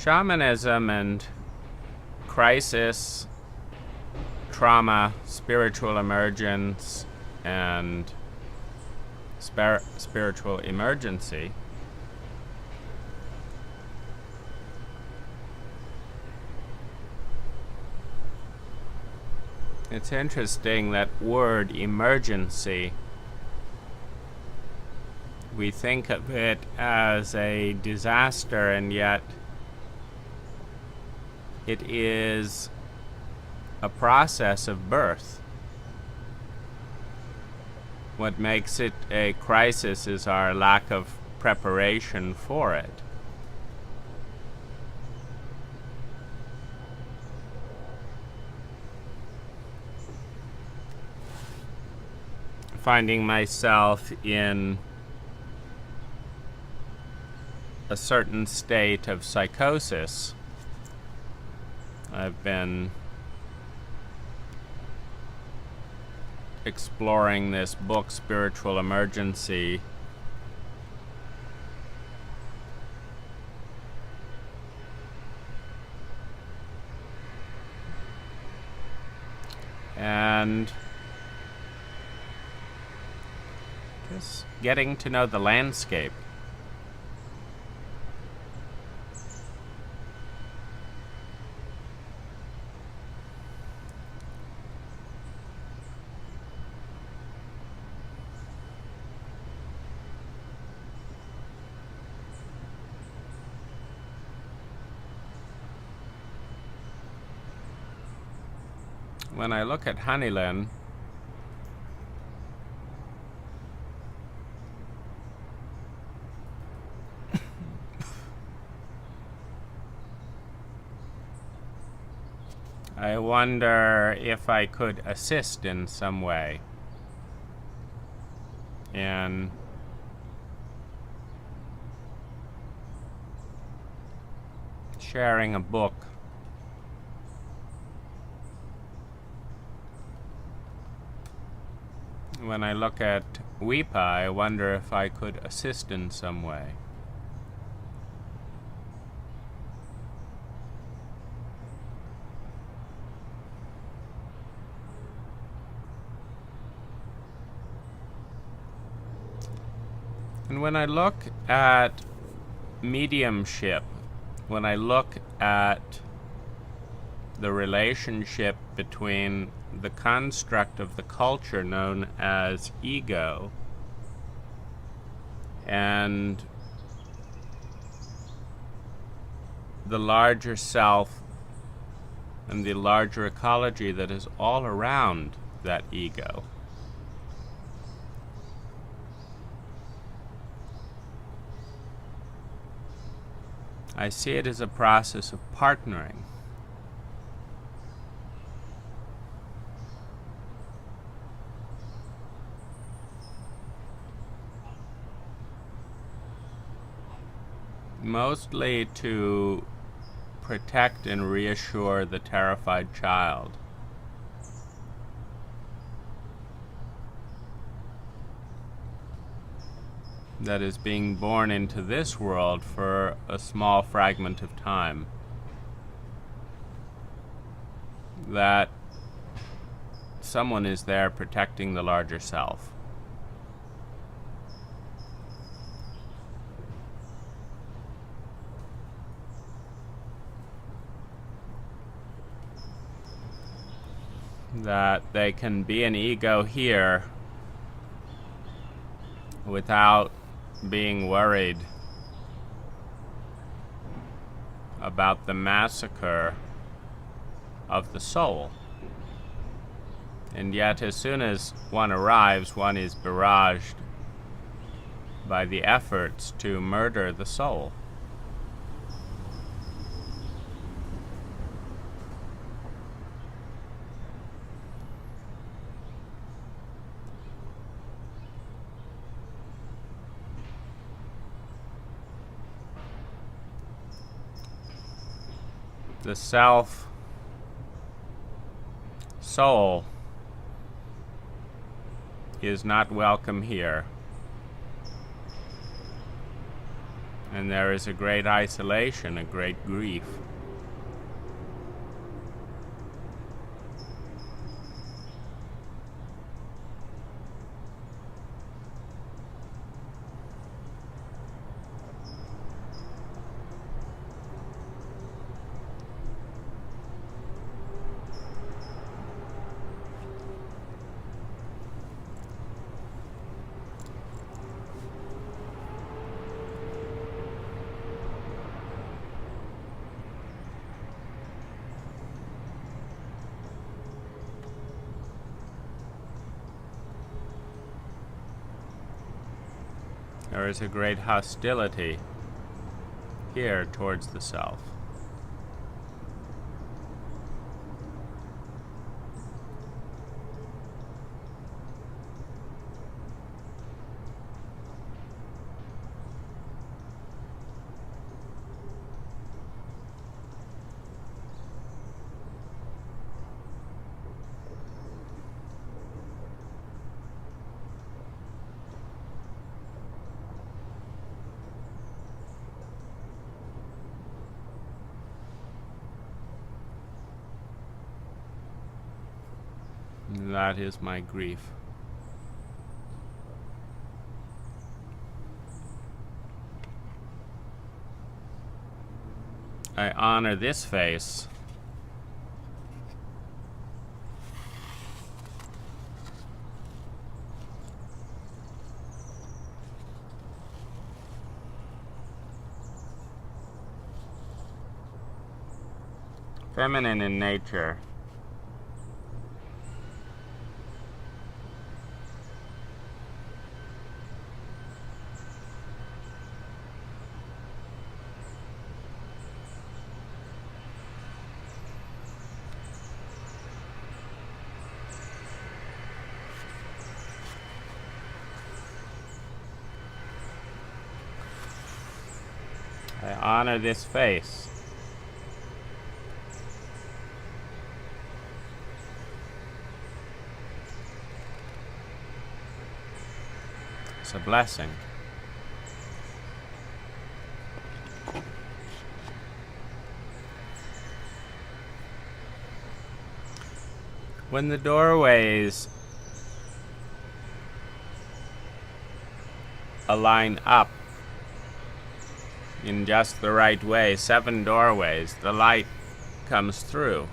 Shamanism and crisis, trauma, spiritual emergence, and spiritual emergency it's interesting that word emergency, we think of it as a disaster, and yet it is a process of birth. What makes it a crisis is our lack of preparation for it. Finding myself in a certain state of psychosis. I've been exploring this book, Spiritual Emergency, and just getting to know the landscape. When I look at Honeylin, I wonder if I could assist in some way in sharing a book. When I look at Weepa, I wonder if I could assist in some way. And when I look at mediumship, when I look at the relationship between the construct of the culture known as ego and the larger self and the larger ecology that is all around that ego, I see it as a process of partnering. Mostly to protect and reassure the terrified child. That is being born into this world for a small fragment of time. That someone is there protecting the larger self. That they can be an ego here without being worried about the massacre of the soul. And yet, as soon as one arrives, one is barraged by the efforts to murder the soul. The self, soul, is not welcome here. And there is a great isolation, a great grief. There is a great hostility here towards the self. That is my grief. I honor this face. Feminine in nature. I honor this face. It's a blessing. When the doorways align up in just the right way, 7 doorways, the light comes through.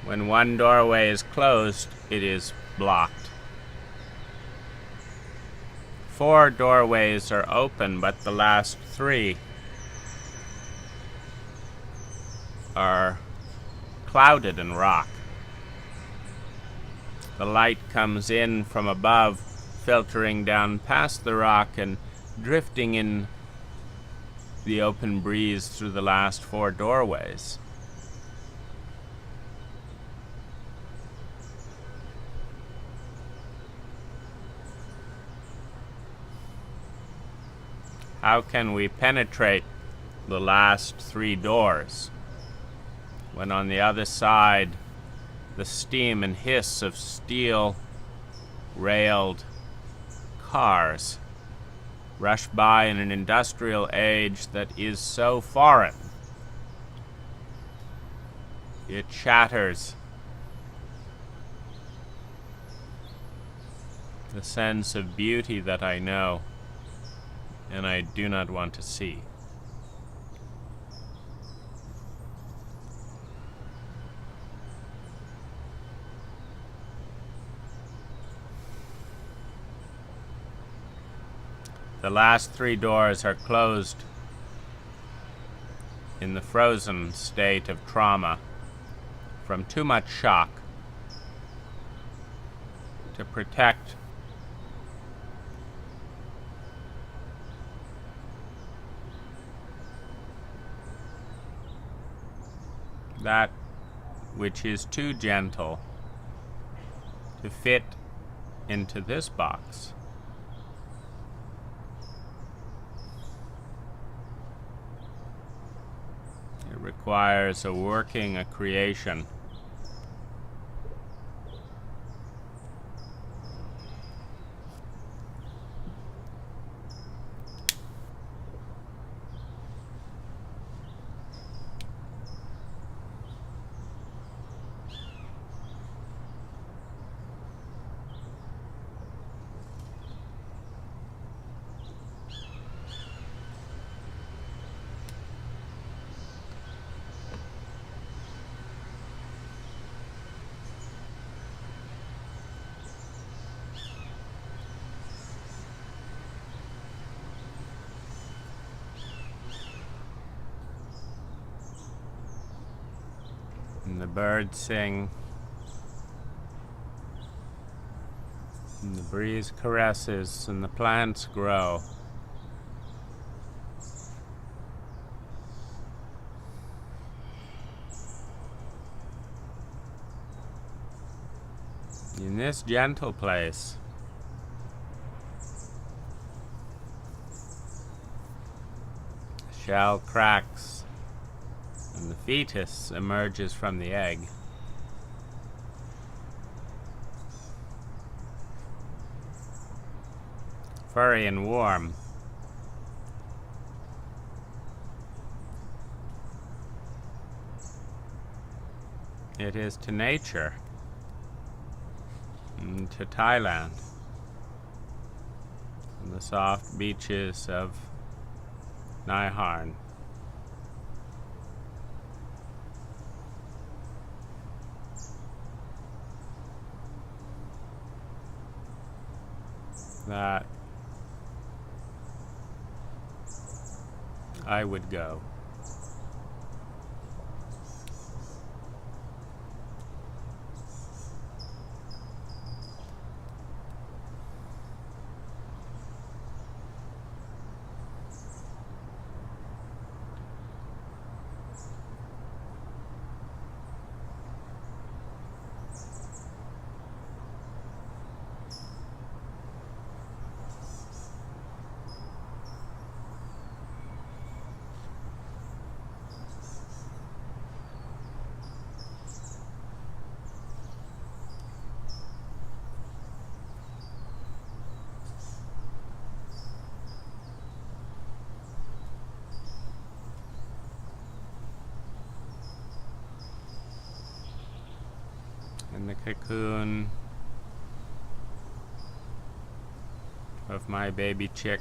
When one doorway is closed, it is blocked. 4 doorways are open, but the last 3 are clouded in rock. The light comes in from above, filtering down past the rock and drifting in the open breeze through the last 4 doorways. How can we penetrate the last 3 doors when on the other side the steam and hiss of steel-railed cars rush by in an industrial age that is so foreign? It shatters the sense of beauty that I know and I do not want to see. The last 3 doors are closed in the frozen state of trauma from too much shock to protect that which is too gentle to fit into this box. It requires a working, a creation. birds sing, and the breeze caresses, and the plants grow. In this gentle place, the shell cracks and the fetus emerges from the egg. Furry and warm. It is to nature, and to Thailand, and the soft beaches of Nai Harn. That I would go. In the cocoon of my baby chick,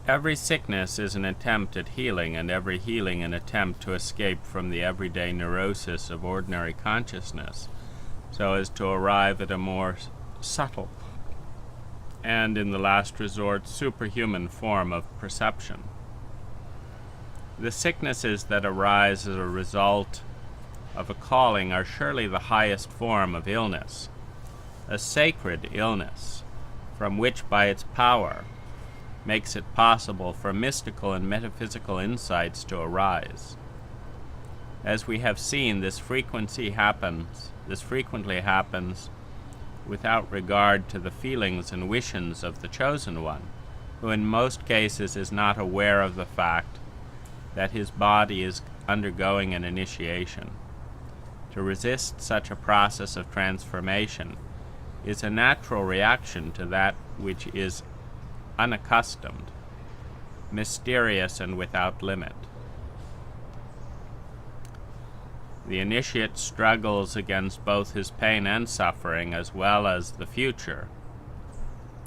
Every sickness is an attempt at healing, and every healing an attempt to escape from the everyday neurosis of ordinary consciousness, so as to arrive at a more subtle and, in the last resort, superhuman form of perception. The sicknesses that arise as a result of a calling are surely the highest form of illness, a sacred illness, from which by its power makes it possible for mystical and metaphysical insights to arise. As we have seen, this frequently happens without regard to the feelings and wishes of the chosen one, who in most cases is not aware of the fact that his body is undergoing an initiation. To resist such a process of transformation is a natural reaction to that which is unaccustomed, mysterious, and without limit. The initiate struggles against both his pain and suffering, as well as the future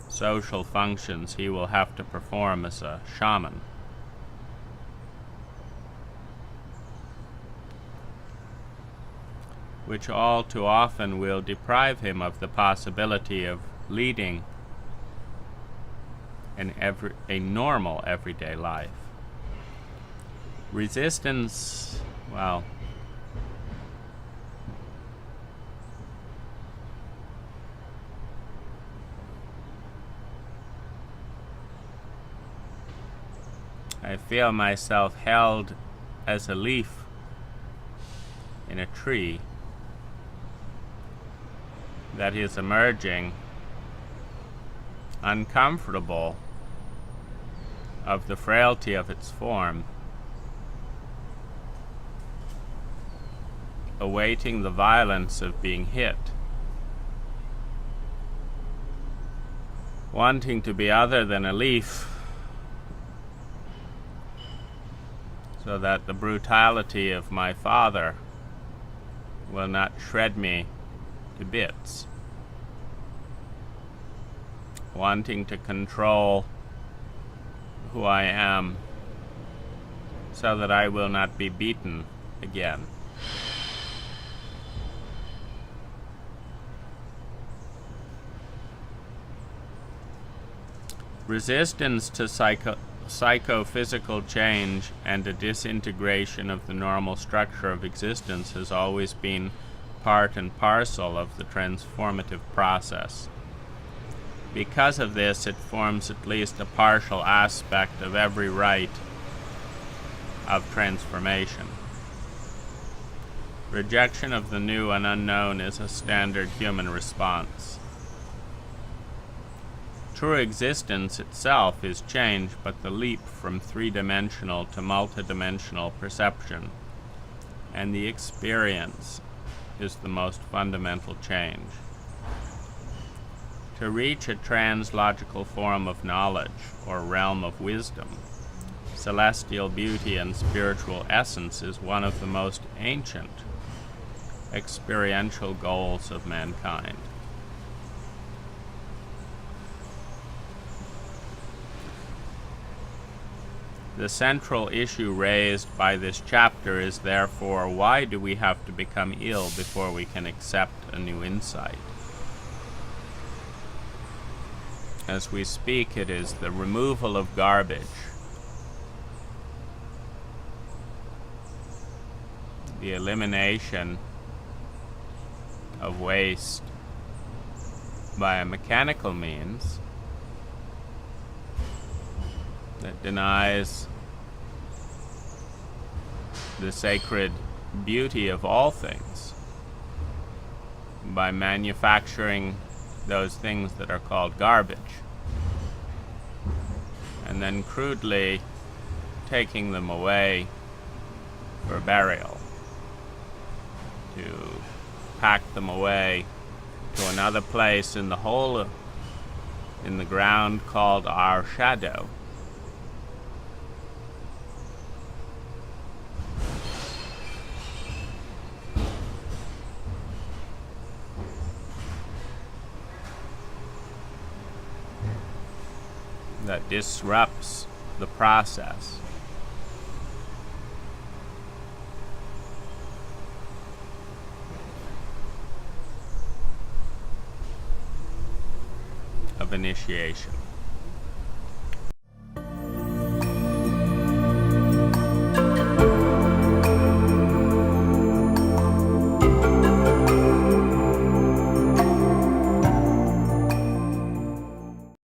social functions he will have to perform as a shaman. Which all too often will deprive him of the possibility of leading a normal everyday life. Resistance, well, I feel myself held as a leaf in a tree that is emerging, uncomfortable of the frailty of its form, awaiting the violence of being hit, wanting to be other than a leaf, so that the brutality of my father will not shred me to bits, wanting to control who I am so that I will not be beaten again. Resistance to psychophysical change and a disintegration of the normal structure of existence has always been part and parcel of the transformative process. Because of this, it forms at least a partial aspect of every rite of transformation. Rejection of the new and unknown is a standard human response. True existence itself is change, but the leap from three-dimensional to multidimensional perception and the experience is the most fundamental change. To reach a translogical form of knowledge or realm of wisdom, celestial beauty and spiritual essence is one of the most ancient experiential goals of mankind. The central issue raised by this chapter is therefore, why do we have to become ill before we can accept a new insight? As we speak, it is the removal of garbage, the elimination of waste by a mechanical means that denies the sacred beauty of all things by manufacturing those things that are called garbage and then crudely taking them away for burial, to pack them away to another place in the hole in the ground called our shadow. That disrupts the process of initiation.